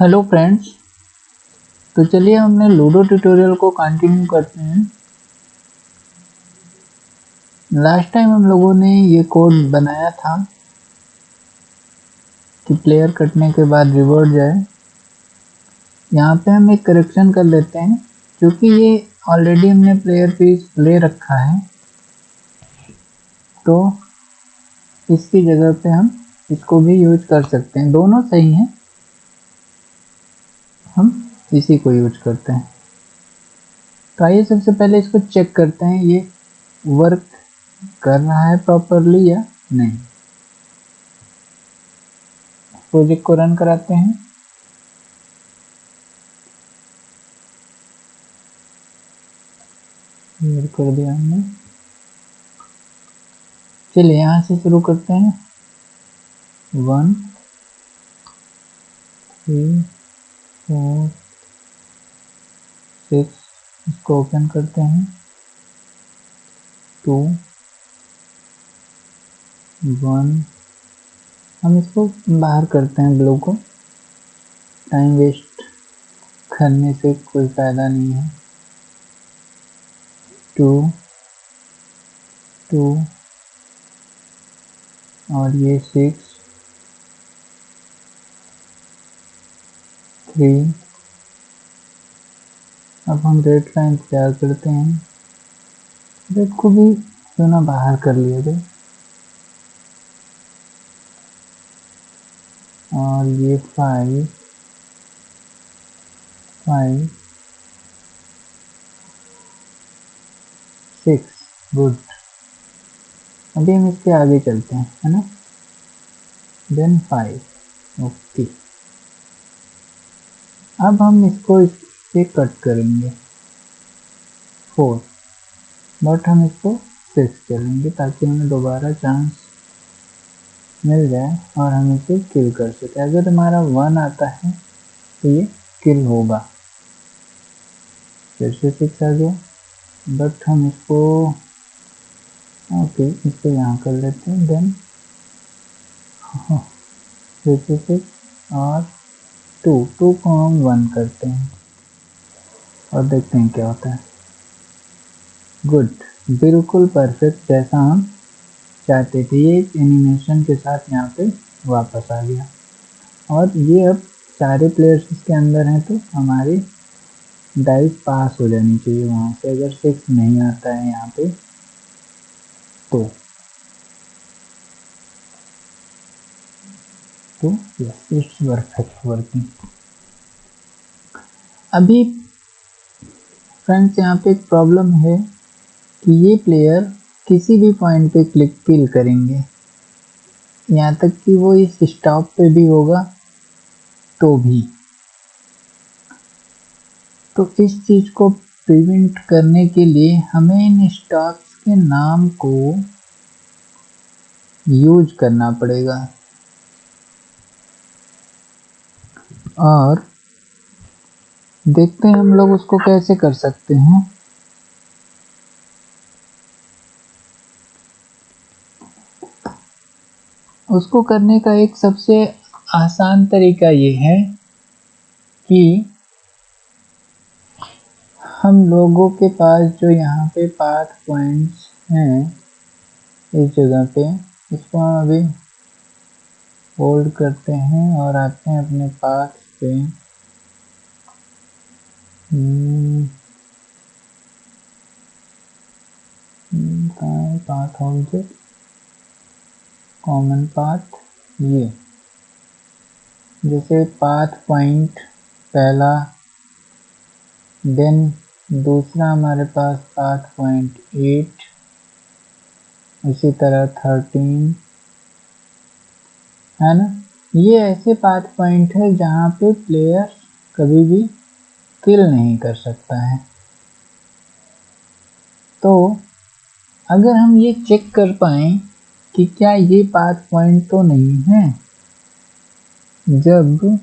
Hello friends. तो चलिए हमने लूडो ट्यूटोरियल को कंटिन्यू करते हैं। लास्ट टाइम हम लोगों ने ये कोड बनाया था कि प्लेयर कटने के बाद रिवॉर्ड जाए। यहाँ पे हम एक करेक्शन कर लेते हैं, क्योंकि ये ऑलरेडी हमने प्लेयर पीस ले रखा है, तो इसकी जगह पे हम इसको भी यूज कर सकते हैं। दोनों सही हैं, हम इसी को यूज करते हैं। तो आइए सबसे पहले इसको चेक करते हैं, ये वर्क कर रहा है प्रॉपरली या नहीं। प्रोजेक्ट को रन कराते हैं। कर दिया हमने। चलिए यहाँ से शुरू करते हैं। 1 3 4 6 इसको ओपन करते हैं। 2 1 हम इसको बाहर करते हैं ब्लू को। टाइम वेस्ट करने से कोई फायदा नहीं है। 2 2 और ये 6 3। अब हम रेड का इंतजार करते हैं। रेड को भी क्यों ना बाहर कर लिया जाए। और ये 5 5 6 गुड। अभी हम इसके आगे चलते हैं, है ना। Then 5 okay. अब हम इसको इससे कट करेंगे 4, बट हम इसको 6 करेंगे ताकि हमें दोबारा चांस मिल जाए और हम इसे किल कर सके। अगर हमारा 1 आता है तो ये किल होगा। फिर से 6 आ गया, बट हम इसको ओके इसको यहाँ कर लेते हैं। देन फिर से 6 और 2 को हम 1 करते हैं और देखते हैं क्या होता है। गुड, बिल्कुल परफेक्ट जैसा हम चाहते थे। ये एनिमेशन के साथ यहाँ पे वापस आ गया। और ये अब सारे प्लेयर्स इसके अंदर हैं, तो हमारी डाइस पास हो जानी चाहिए वहाँ से। अगर 6 नहीं आता है यहाँ पे तो यस इट्स परफेक्ट वर्किंग। अभी फ्रेंड्स यहाँ पे एक प्रॉब्लम है कि ये प्लेयर किसी भी पॉइंट पे किल करेंगे, यहाँ तक कि वो इस स्टॉप पे भी होगा तो भी। तो इस चीज को प्रिवेंट करने के लिए हमें इन स्टॉप्स के नाम को यूज करना पड़ेगा। और देखते हैं हम लोग उसको कैसे कर सकते हैं। उसको करने का एक सबसे आसान तरीका ये है कि हम लोगों के पास जो यहाँ पे पाथ पॉइंट्स हैं इस जगह पे, इसको हम अभी होल्ड करते हैं और आते हैं अपने पाथ पे। पाथ ऑब्जेक्ट कॉमन पाथ, ये जैसे पाथ पॉइंट पहला, देन दूसरा हमारे पास पाथ पॉइंट 8, इसी तरह 13, है ना। ये ऐसे पाथ पॉइंट है जहाँ पे प्लेयर कभी भी किल नहीं कर सकता है। तो अगर हम ये चेक कर पाएँ कि क्या ये पाथ पॉइंट तो नहीं है, जब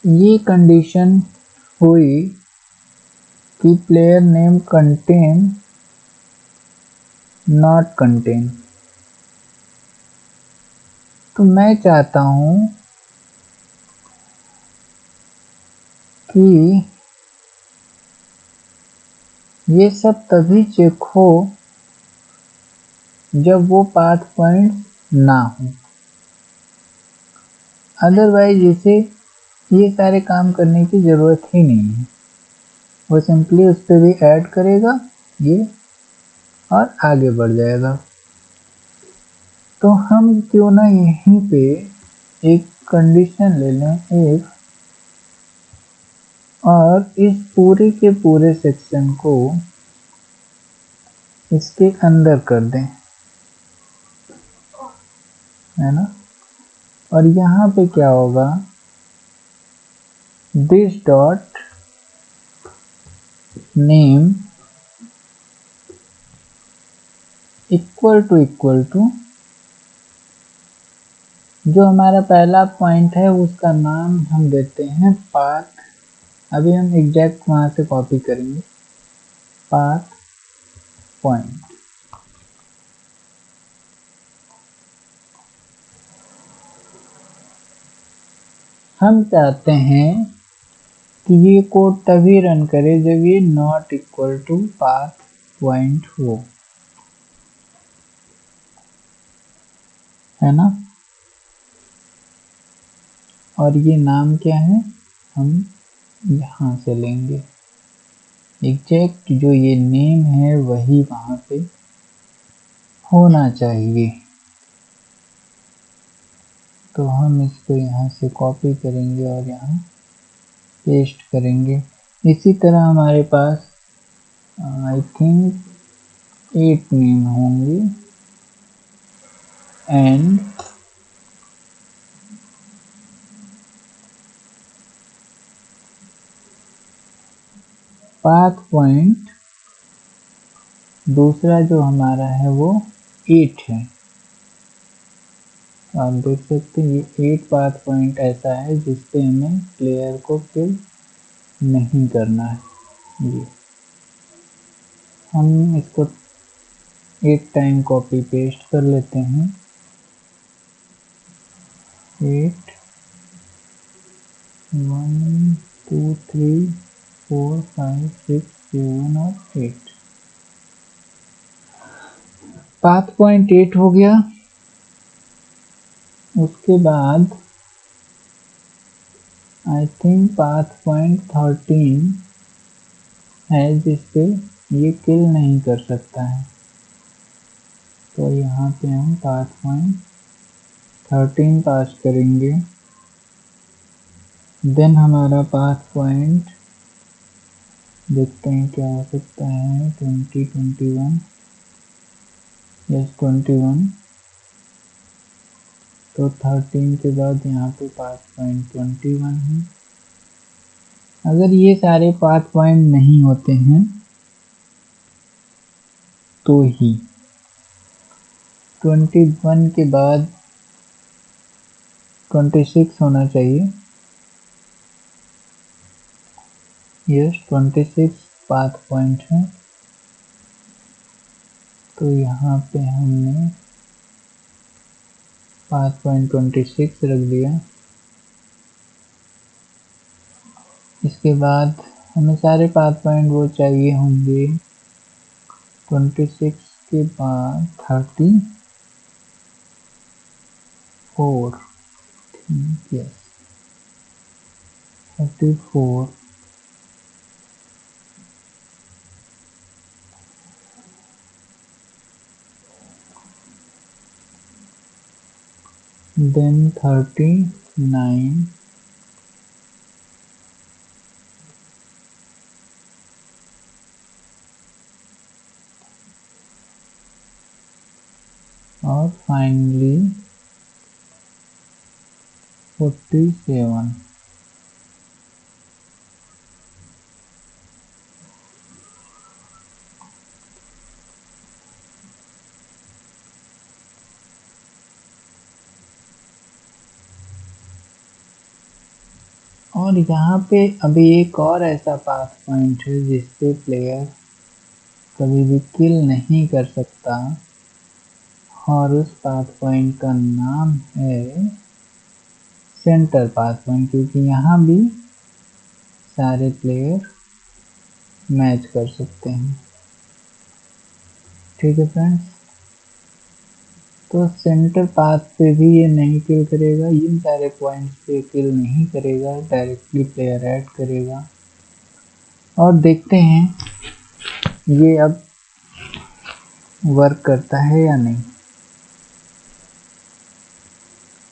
ये कंडीशन हुई कि player name contain not contain, तो मैं चाहता हूँ कि ये सब तभी चेक हो जब वो पाथ पॉइंट ना हो, अदरवाइज इसे ये सारे काम करने की ज़रूरत ही नहीं है। वो सिंपली उस पर भी ऐड करेगा ये और आगे बढ़ जाएगा। तो हम क्यों ना यहीं पे एक कंडीशन ले लें इफ, और इस पूरे के पूरे सेक्शन को इसके अंदर कर दें, है ना। और यहाँ पे क्या होगा, this dot name equal to जो हमारा पहला पॉइंट है उसका नाम हम देते हैं पाथ। अभी हम एग्जैक्ट वहाँ से कॉपी करेंगे, पाथ पॉइंट। हम चाहते हैं कि ये कोड तभी रन करे जब ये not equal to path point हो, है ना। और ये नाम क्या है, हम यहाँ से लेंगे एग्जैक्ट जो ये नेम है वही वहाँ पे होना चाहिए। तो हम इसको यहाँ से कॉपी करेंगे और यहाँ पेस्ट करेंगे। इसी तरह हमारे पास आई थिंक 8 नेम होंगे एंड पाथ पॉइंट दूसरा जो हमारा है वो 8 है। आप देख सकते हैं ये 8 पाथ पॉइंट ऐसा है जिसपे हमें प्लेयर को किल नहीं करना है। ये हम इसको 8 टाइम कॉपी पेस्ट कर लेते हैं, 8 1 2 3 4 5 6 7 और 8। पाथ पॉइंट 8 हो गया। उसके बाद आई थिंक पाथ पॉइंट 13 है जिसपे ये किल नहीं कर सकता है। तो यहाँ पे हम पाथ पॉइंट 13 पास करेंगे। देन हमारा पाथ पॉइंट देखते हैं क्या हो सकता है, 20 21 यस 21। तो 13 के बाद यहाँ पे पाथ पॉइंट 21 है। अगर ये सारे पाथ पॉइंट नहीं होते हैं तो ही 21 के बाद 26 होना चाहिए। यस 26 पाथ पॉइंट है। तो यहाँ पे हमने पाथ पॉइंट 26 रख दिया। इसके बाद हमें सारे पाथ पॉइंट वो चाहिए होंगे 26 के बाद 34 यस 34 देन 39 और फाइनली 47। और यहाँ पे अभी एक और ऐसा पाथ पॉइंट है जिसपे प्लेयर कभी भी किल नहीं कर सकता और उस पाथ पॉइंट का नाम है सेंटर पाथ पॉइंट, क्योंकि यहाँ भी सारे प्लेयर मैच कर सकते हैं। ठीक है फ्रेंड्स, तो सेंटर पाथ पे भी ये नहीं किल करेगा, इन सारे पॉइंट्स पे किल नहीं करेगा, डायरेक्टली प्लेयर ऐड करेगा। और देखते हैं ये अब वर्क करता है या नहीं।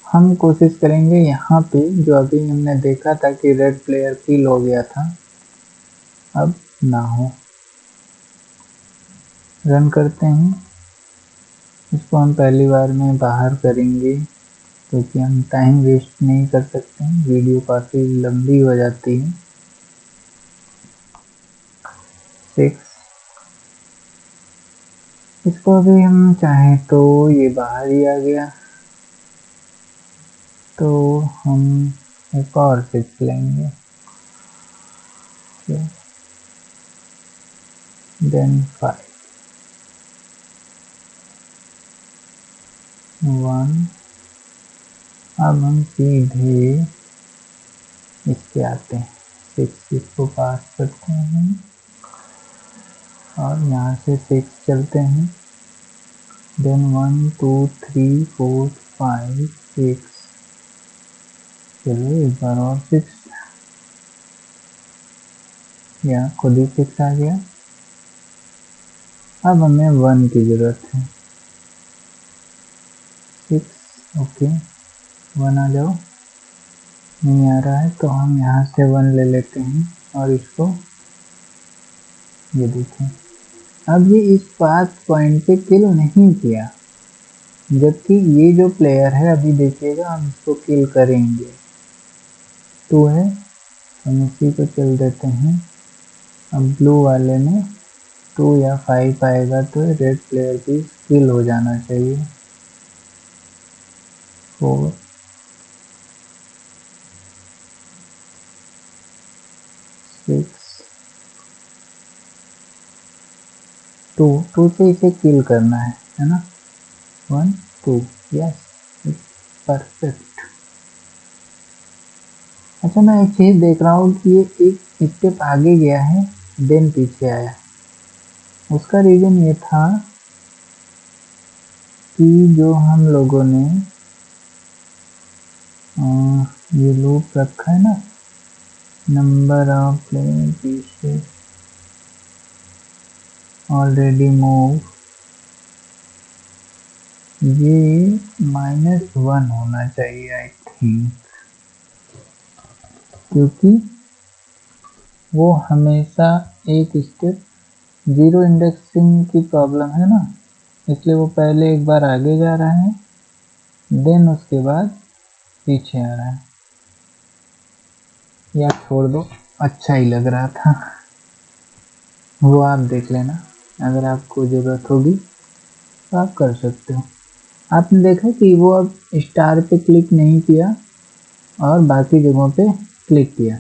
हम कोशिश करेंगे यहाँ पे, जो अभी हमने देखा था कि रेड प्लेयर किल हो गया था, अब ना हो। रन करते हैं, इसको हम पहली बार में बाहर करेंगे क्योंकि हम टाइम वेस्ट नहीं कर सकते हैं, वीडियो काफ़ी लंबी हो जाती है। 6, इसको अभी हम चाहें तो ये बाहर ही आ गया, तो हम एक और 6 लेंगे, देन 5, 1। अब हम सीधे इस पे आते हैं, 6 इसको पास करते हैं और यहाँ से 6 चलते हैं, देन 1 2 3 4 5 6। चलो एक बार और 6, यहाँ खुद ही 6 आ गया। अब हमें 1 की ज़रूरत है, 6, ओके 1 आ जाओ। नहीं आ रहा है तो हम यहाँ से 1 ले लेते हैं और इसको, ये देखें अब ये इस पाथ पॉइंट पे किल नहीं किया, जबकि ये जो प्लेयर है अभी देखिएगा हम इसको किल करेंगे। 2 है, हम इसी को चल देते हैं। अब ब्लू वाले में 2 या 5 आएगा तो रेड प्लेयर भी किल हो जाना चाहिए। 4, 6, 2 से इसे किल करना है ना। 1 2, यस परफेक्ट। अच्छा, मैं एक चीज़ देख रहा हूँ कि ये एक स्टेप आगे गया है देन पीछे आया। उसका रीज़न ये था कि जो हम लोगों ने ये लूप रखा है ना, number of playing pieces already move, ये -1 होना चाहिए आई थिंक, क्योंकि वो हमेशा एक स्टेप, जीरो इंडेक्सिंग की प्रॉब्लम है ना, इसलिए वो पहले एक बार आगे जा रहा है देन उसके बाद पीछे आ रहा है। या छोड़ दो, अच्छा ही लग रहा था, वो आप देख लेना, अगर आपको ज़रूरत होगी तो आप कर सकते हो। आपने देखा कि वो अब स्टार पे क्लिक नहीं किया और बाकी जगहों पे क्लिक किया,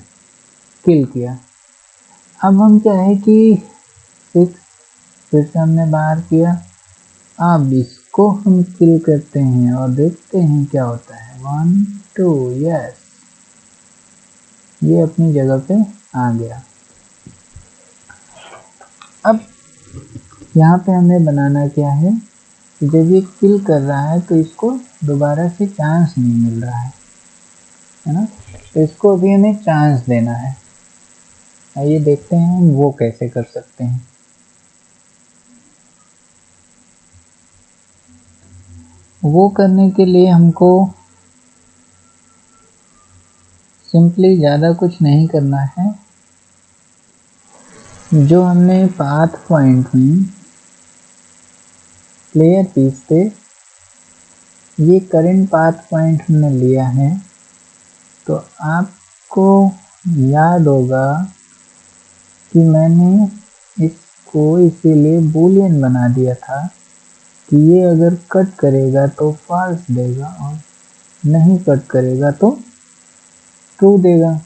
किल किया। अब हम क्या है कि 6 फिर से हमने बाहर किया, अब इसको हम किल करते हैं और देखते हैं क्या होता है। 1 2, यस, ये अपनी जगह पे आ गया। अब यहाँ पे हमें बनाना क्या है कि जब ये किल कर रहा है तो इसको दोबारा से चांस नहीं मिल रहा है ना, तो इसको अभी हमें चांस देना है। आइए देखते हैं हम वो कैसे कर सकते हैं। वो करने के लिए हमको सिंपली ज़्यादा कुछ नहीं करना है। जो हमने पाथ पॉइंट में प्लेयर पीस पे ये करंट पाथ पॉइंट हमने लिया है, तो आपको याद होगा कि मैंने इसको इसीलिए बूलियन बना दिया था कि ये अगर कट करेगा तो फॉल्स देगा और नहीं कट करेगा तो ट्रू देगा।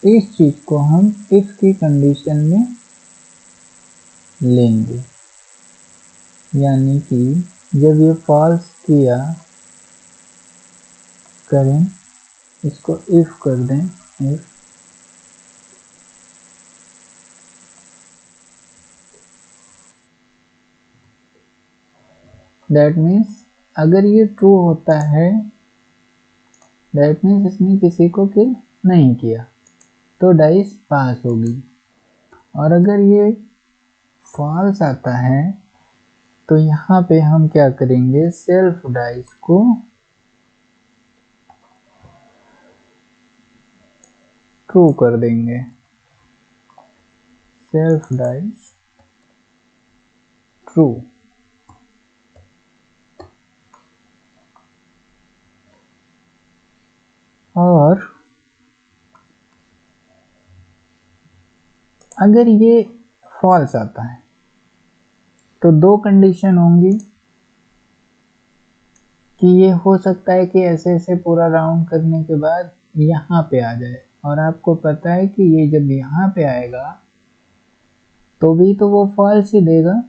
इस चीज़ को हम इफ की कंडीशन में लेंगे। यानी कि जब ये फॉल्स किया करें, इसको इफ कर दें, इफ दैट मीन्स अगर ये ट्रू होता है दैट मीन्स इसने किसी को किल नहीं किया, तो डाइस पास होगी। और अगर ये फॉल्स आता है तो यहाँ पे हम क्या करेंगे, सेल्फ डाइस को ट्रू कर देंगे, सेल्फ डाइस ट्रू। और अगर ये फॉल्स आता है तो दो कंडीशन होंगी कि ये हो सकता है कि ऐसे ऐसे पूरा राउंड करने के बाद यहाँ पे आ जाए, और आपको पता है कि ये जब यहाँ पे आएगा तो भी तो वो फॉल्स ही देगा,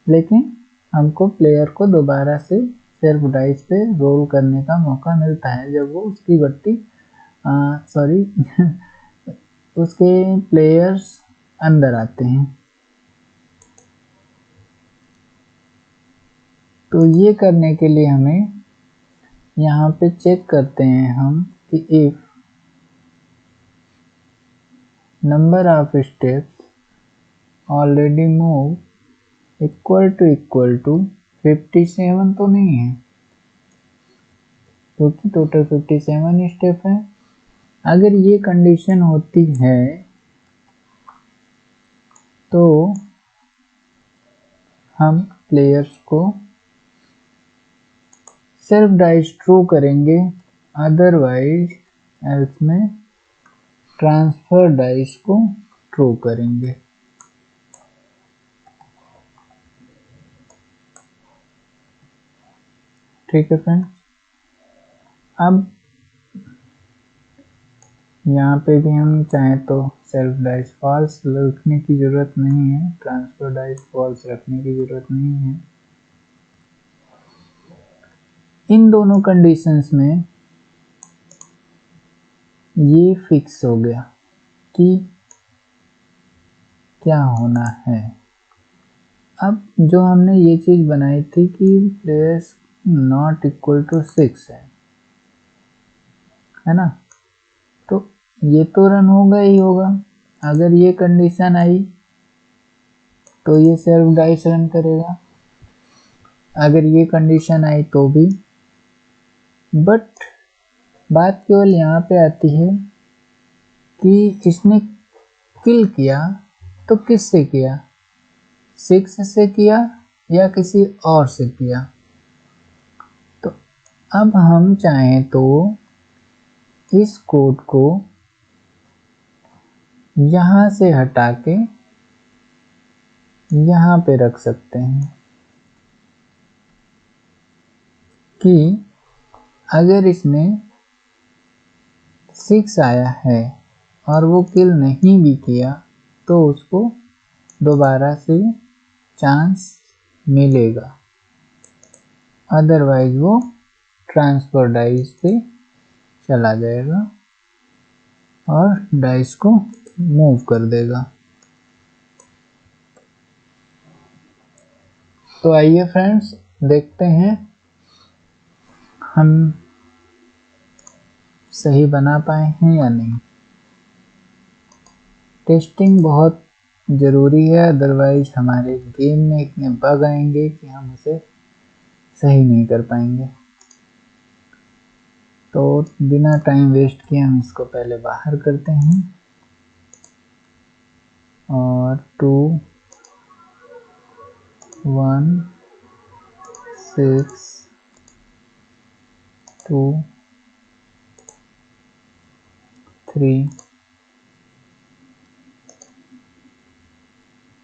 लेकिन हमको प्लेयर को दोबारा से सेल्फ डाइस पे रोल करने का मौका मिलता है जब वो उसकी गट्टी सॉरी उसके प्लेयर्स अंदर आते हैं। तो ये करने के लिए हमें यहाँ पे चेक करते हैं हम कि if number of steps already move equal to 57 तो नहीं है, क्योंकि टोटल 57 स्टेप है। अगर ये कंडीशन होती है तो हम प्लेयर्स को सेल्फ डाइस ट्रू करेंगे, अदरवाइज एल्स में ट्रांसफर डाइस को ट्रू करेंगे। ठीक है फ्रेंड्स, अब यहाँ पे भी हम चाहें तो सेल्फ डाइस फॉल्स रखने की ज़रूरत नहीं है, ट्रांसफर डाइस फॉल्स रखने की ज़रूरत नहीं है। इन दोनों कंडीशंस में ये फिक्स हो गया कि क्या होना है। अब जो हमने ये चीज़ बनाई थी कि प्लेयर्स नॉट इक्वल टू 6 है ना, तो ये तो रन होगा ही होगा। अगर ये कंडीशन आई तो ये सेल्फ डाइस रन करेगा, अगर ये कंडीशन आई तो भी। बट बात केवल यहाँ पे आती है कि इसने किल किया तो किससे किया, 6 से किया या किसी और से किया। तो अब हम चाहें तो इस कोड को यहाँ से हटा के यहाँ पे रख सकते हैं कि अगर इसने 6 आया है और वो किल नहीं भी किया तो उसको दोबारा से चांस मिलेगा, अदरवाइज वो ट्रांसफर डाइस पे चला जाएगा और डाइस को मूव कर देगा। तो आइए फ्रेंड्स देखते हैं हम सही बना पाए हैं या नहीं। टेस्टिंग बहुत ज़रूरी है, अदरवाइज हमारे गेम में इतने बग आएंगे कि हम उसे सही नहीं कर पाएंगे। तो बिना टाइम वेस्ट किए हम इसको पहले बाहर करते हैं और 2 1 6 2 3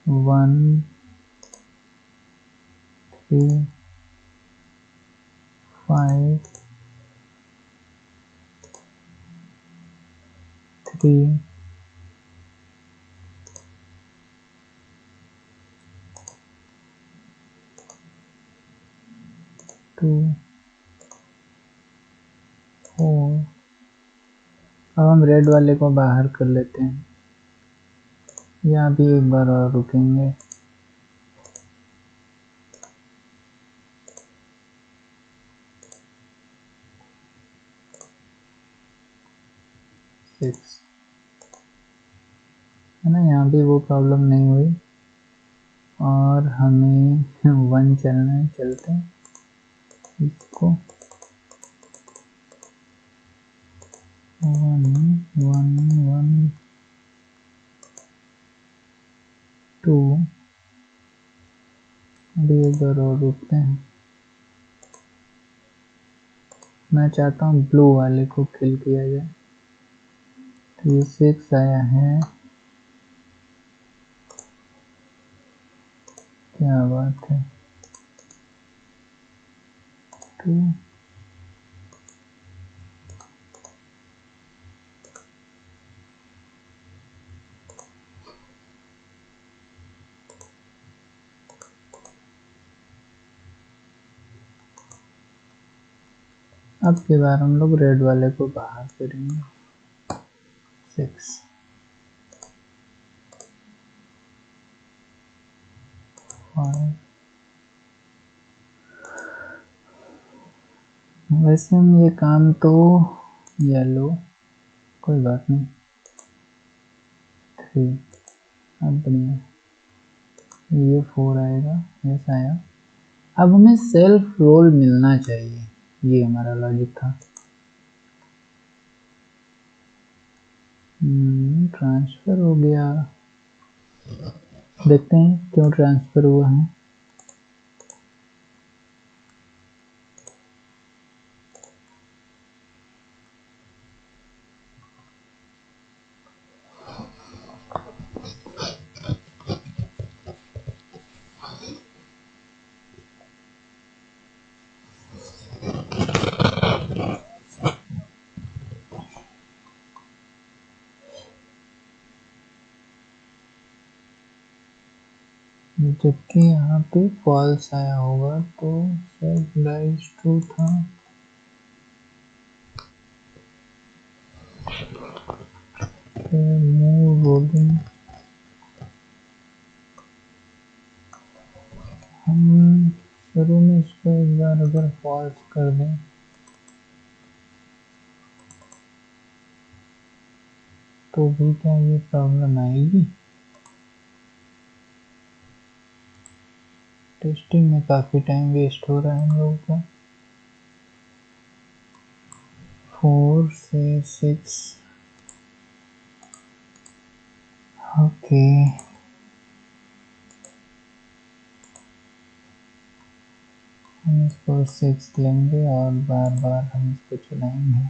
1 3 5 3 2 2 4। अब हम रेड वाले को बाहर कर लेते हैं, यहाँ भी एक बार और रुकेंगे। सिक्स है ना, यहाँ भी वो प्रॉब्लम नहीं हुई और हमें 1 चलना है। चलते हैं इसको 1 1 1 2। अभी एक बार और रुकते हैं। मैं चाहता हूँ ब्लू वाले को किल किया जाए, तो ये 6 आया है। क्या बात है। 2 अब की बार हम लोग रेड वाले को बाहर करेंगे। 6 5। वैसे हम ये काम तो येलो, कोई बात नहीं। 3 अब बढ़िया, ये 4 आएगा। यस आया। अब हमें सेल्फ रोल मिलना चाहिए, ये हमारा लॉजिक था। ट्रांसफर हो गया, देखते हैं क्यों ट्रांसफर हुआ है। जबकि यहाँ पे फॉल्स आया होगा, तो सेल्फ डाइज ट्रू था। मूव रोलिंग, हम शुरू में इसको एक बार अगर फॉल्स कर दें तो भी क्या ये प्रॉब्लम आएगी? टेस्टिंग में काफ़ी टाइम वेस्ट हो रहा है हम लोगों का। 4 से 6 ओके। हम इसको 6 लेंगे और बार बार हम इसको चलाएंगे।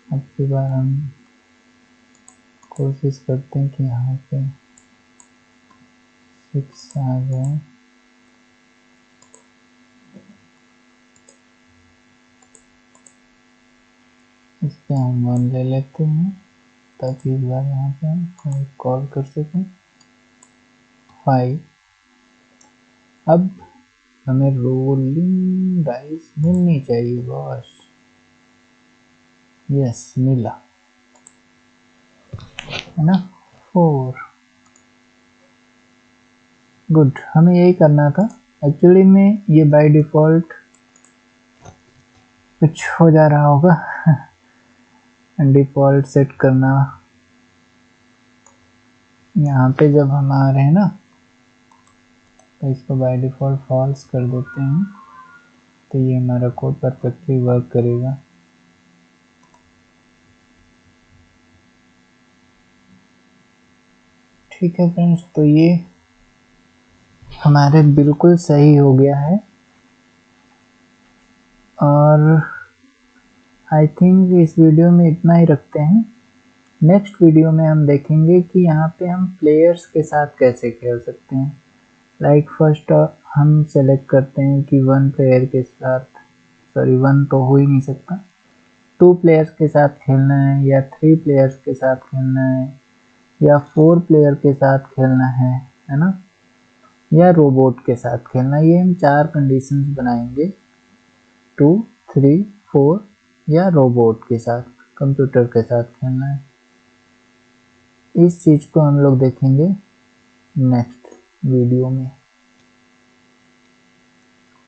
अब की बार हम कोशिश करते हैं कि यहाँ पे 6 आ जाए। इस पे हम 1 ले लेते हैं ताकि इस बार यहाँ पे हम कॉल कर सकें। 5। अब हमें रोलिंग डाइस मिलनी चाहिए बॉस। यस मिला, है ना। 4 गुड, हमें यही करना था एक्चुअली में। ये बाय डिफ़ॉल्ट कुछ हो जा रहा होगा। डिफ़ॉल्ट सेट करना, यहाँ पे जब हम आ रहे हैं ना तो इसको बाय डिफ़ॉल्ट फॉल्स कर देते हैं, तो ये हमारा कोड परफेक्टली वर्क करेगा। ठीक है फ्रेंड्स, तो ये हमारे बिल्कुल सही हो गया है और आई थिंक इस वीडियो में इतना ही रखते हैं। नेक्स्ट वीडियो में हम देखेंगे कि यहाँ पे हम प्लेयर्स के साथ कैसे खेल सकते हैं। लाइक फर्स्ट हम सेलेक्ट करते हैं कि 1 प्लेयर के साथ, सॉरी 1 तो हो ही नहीं सकता, 2 प्लेयर्स के साथ खेलना है या 3 प्लेयर्स के साथ खेलना है या 4 प्लेयर के साथ खेलना है ना, या रोबोट के साथ खेलना है। ये हम 4 कंडीशंस बनाएंगे, 2, 3, 4 या रोबोट के साथ, कंप्यूटर के साथ खेलना है। इस चीज़ को हम लोग देखेंगे नेक्स्ट वीडियो में।